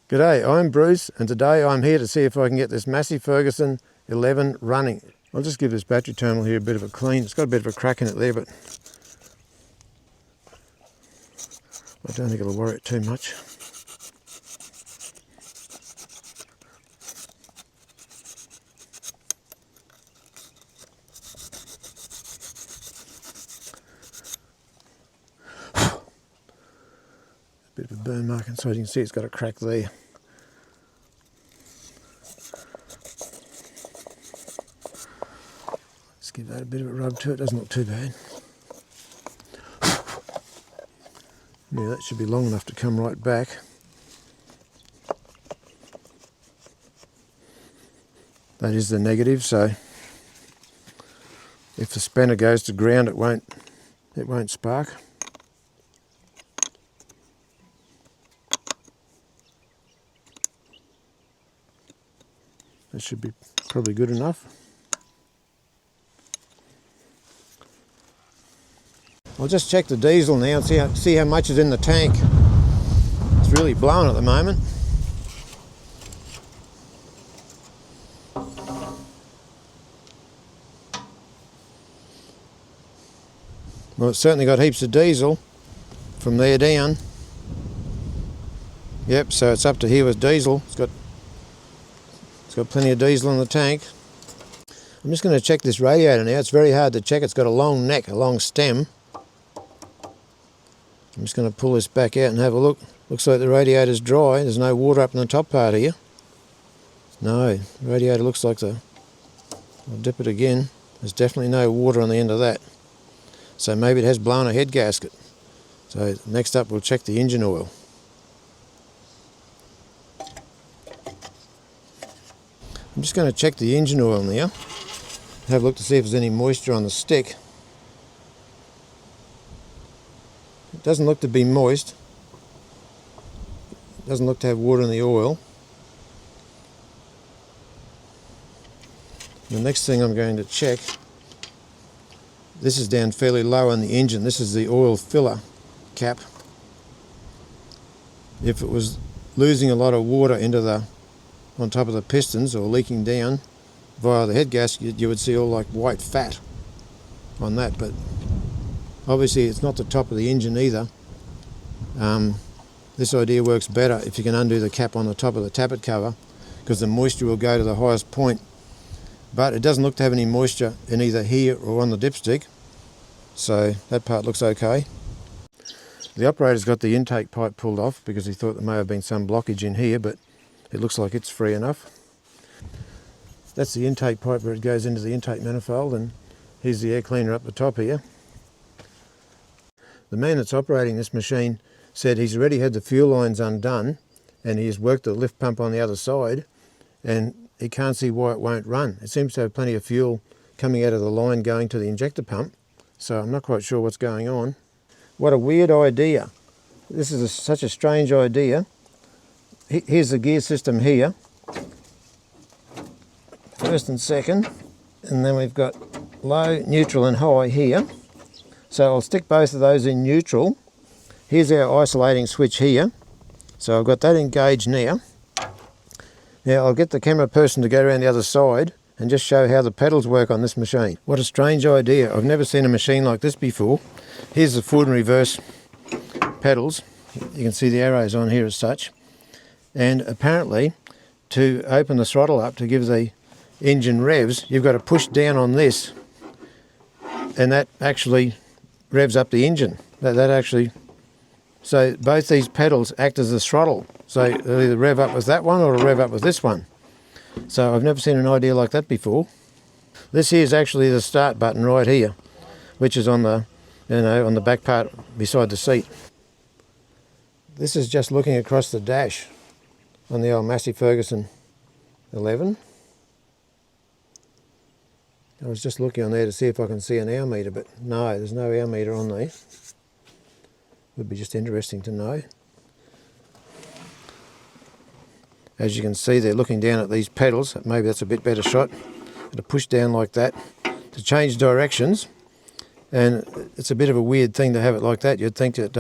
G'day, I'm Bruce, and today I'm here to see if I can get this Massey Ferguson 11 running. I'll just give this battery terminal here a bit of a clean. It's got a bit of a crack in it there, but I don't think it'll worry it too much. Bit of a burn mark inside. You can see it's got a crack there. Let's give that a bit of a rub to it. Doesn't look too bad. Yeah, that should be long enough to come right back. That is the negative, so if the spanner goes to ground, it won't spark. That should be probably good enough. I'll just check the diesel now and see how much is in the tank. It's really blowing at the moment. Well, it's certainly got heaps of diesel from there down. Yep, so it's up to here with diesel. It's got plenty of diesel in the tank. I'm just going to check this radiator now. It's very hard to check. It's got a long neck, a long stem. I'm just going to pull this back out and have a look. Looks like the radiator's dry. There's no water up in the top part here. No, the radiator looks like I'll dip it again. There's definitely no water on the end of that. So maybe it has blown a head gasket. So next up we'll check the engine oil. I'm just going to check the engine oil now. Have a look to see if there's any moisture on the stick. It doesn't look to be moist. It doesn't look to have water in the oil. The next thing I'm going to check, this is down fairly low on the engine. This is the oil filler cap. If it was losing a lot of water on top of the pistons or leaking down via the head gasket, you would see all like white fat on that, but obviously it's not the top of the engine either. This idea works better if you can undo the cap on the top of the tappet cover, because the moisture will go to the highest point, but it doesn't look to have any moisture in either here or on the dipstick, so that part looks okay. The operator's got the intake pipe pulled off because he thought there may have been some blockage in here, but it looks like it's free enough. That's the intake pipe where it goes into the intake manifold, and here's the air cleaner up the top here. The man that's operating this machine said he's already had the fuel lines undone and he's worked the lift pump on the other side, and he can't see why it won't run. It seems to have plenty of fuel coming out of the line going to the injector pump, so I'm not quite sure what's going on. What a weird idea. This is such a strange idea. Here's the gear system here, first and second, and then we've got low, neutral and high here. So I'll stick both of those in neutral. Here's our isolating switch here. So I've got that engaged now. Now I'll get the camera person to go around the other side and just show how the pedals work on this machine. What a strange idea. I've never seen a machine like this before. Here's the forward and reverse pedals. You can see the arrows on here as such. And apparently, to open the throttle up to give the engine revs, you've got to push down on this, and that actually revs up the engine. So both these pedals act as the throttle. So they'll either rev up with that one or rev up with this one. So I've never seen an idea like that before. This here is actually the start button right here, which is on the back part beside the seat. This is just looking across the dash on the old Massey Ferguson 11. I was just looking on there to see if I can see an hour meter, but no, there's no hour meter on there. Would be just interesting to know. As you can see, they're looking down at these pedals. Maybe that's a bit better shot. To push down like that to change directions, and it's a bit of a weird thing to have it like that. You'd think that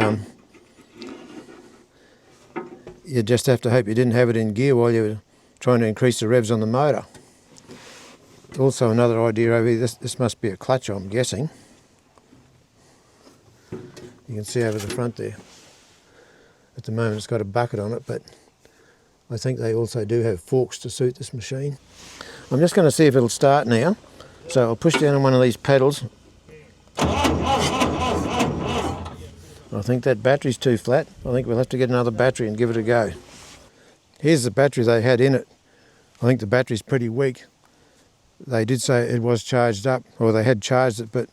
you just have to hope you didn't have it in gear while you were trying to increase the revs on the motor. Also another idea over here, this must be a clutch, I'm guessing. You can see over the front there. At the moment it's got a bucket on it, but I think they also do have forks to suit this machine. I'm just going to see if it'll start now. So I'll push down on one of these pedals. I think that battery's too flat. I think we'll have to get another battery and give it a go. Here's the battery they had in it. I think the battery's pretty weak. They did say it was charged up, or they had charged it, but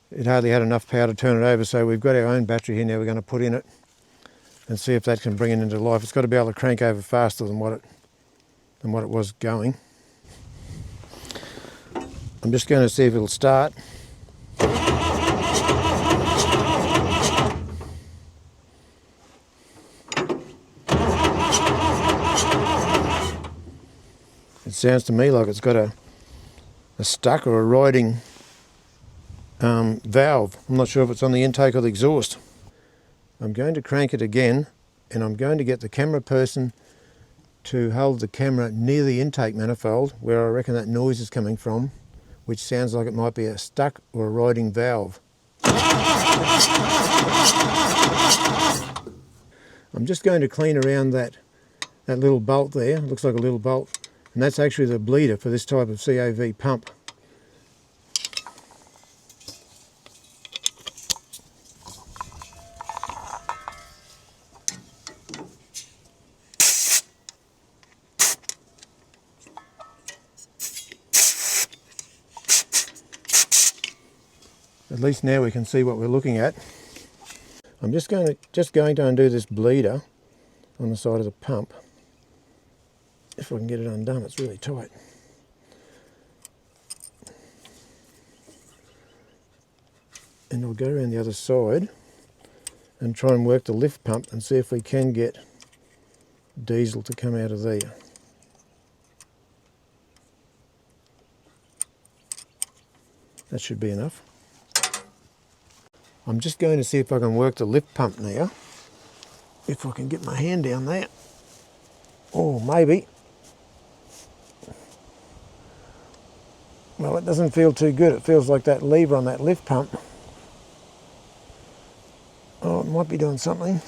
it hardly had enough power to turn it over. So we've got our own battery here now we're going to put in it and see if that can bring it into life. It's got to be able to crank over faster than what it was going. I'm just going to see if it'll start. It sounds to me like it's got a stuck or a riding valve. I'm not sure if it's on the intake or the exhaust. I'm going to crank it again, and I'm going to get the camera person to hold the camera near the intake manifold where I reckon that noise is coming from, which sounds like it might be a stuck or a riding valve. I'm just going to clean around that little bolt there. It looks like a little bolt, and that's actually the bleeder for this type of CAV pump. At least now we can see what we're looking at. I'm just going to undo this bleeder on the side of the pump. If I can get it undone, it's really tight. And I'll go around the other side and try and work the lift pump and see if we can get diesel to come out of there. That should be enough. I'm just going to see if I can work the lift pump now. If I can get my hand down there. Oh, maybe. Well, it doesn't feel too good. It feels like that lever on that lift pump. Oh, it might be doing something.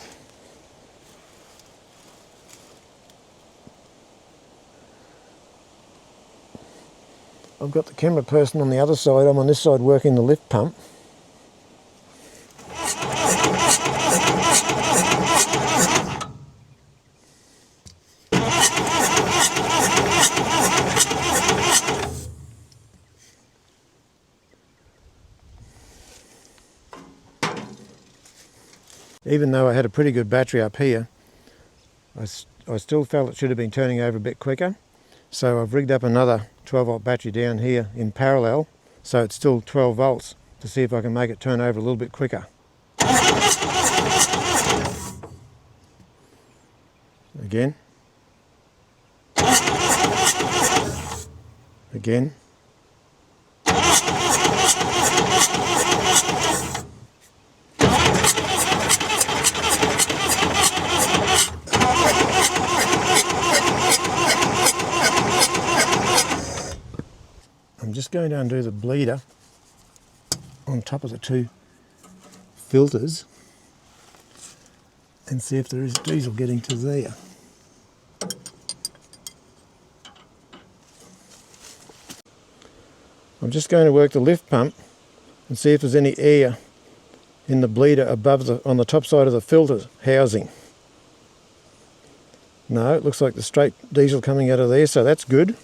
I've got the camera person on the other side. I'm on this side working the lift pump. Even though I had a pretty good battery up here, I still felt it should have been turning over a bit quicker. So I've rigged up another 12 volt battery down here in parallel, so it's still 12 volts, to see if I can make it turn over a little bit quicker. Again. Again. I'm just going to undo the bleeder on top of the two filters and see if there is diesel getting to there. I'm just going to work the lift pump and see if there's any air in the bleeder above on the top side of the filter housing. No, it looks like the straight diesel coming out of there, so that's good.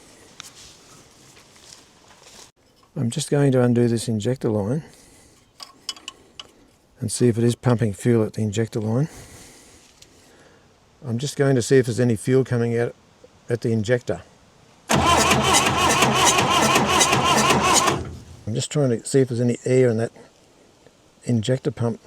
I'm just going to undo this injector line and see if it is pumping fuel at the injector line. I'm just going to see if there's any fuel coming out at the injector. I'm just trying to see if there's any air in that injector pump.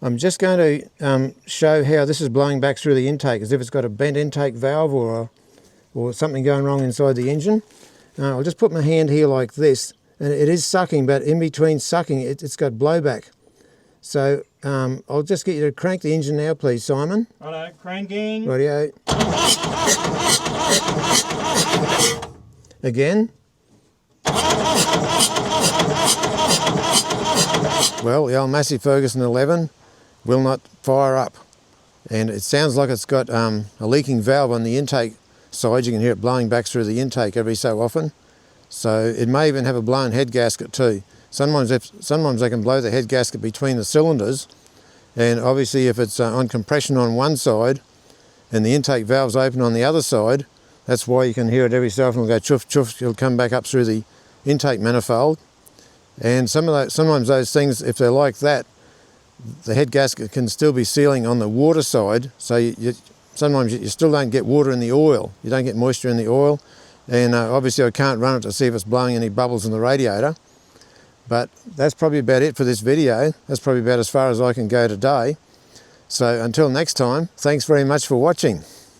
I'm just going to show how this is blowing back through the intake, as if it's got a bent intake valve or something going wrong inside the engine. I'll just put my hand here like this, and it is sucking, but in between sucking, it's got blowback. So I'll just get you to crank the engine now, please, Simon. Righto, cranking. Rightio. Again. Well, the old Massey Ferguson 11 will not fire up, and it sounds like it's got a leaking valve on the intake side. You can hear it blowing back through the intake every so often. So it may even have a blown head gasket too. Sometimes they can blow the head gasket between the cylinders, and obviously if it's on compression on one side and the intake valve's open on the other side, that's why you can hear it every so often. It'll go chuff chuff, it'll come back up through the intake manifold. And sometimes those things, if they're like that, the head gasket can still be sealing on the water side, so sometimes you still don't get water in the oil. You don't get moisture in the oil, and obviously I can't run it to see if it's blowing any bubbles in the radiator. But that's probably about it for this video. That's probably about as far as I can go today. So until next time, thanks very much for watching.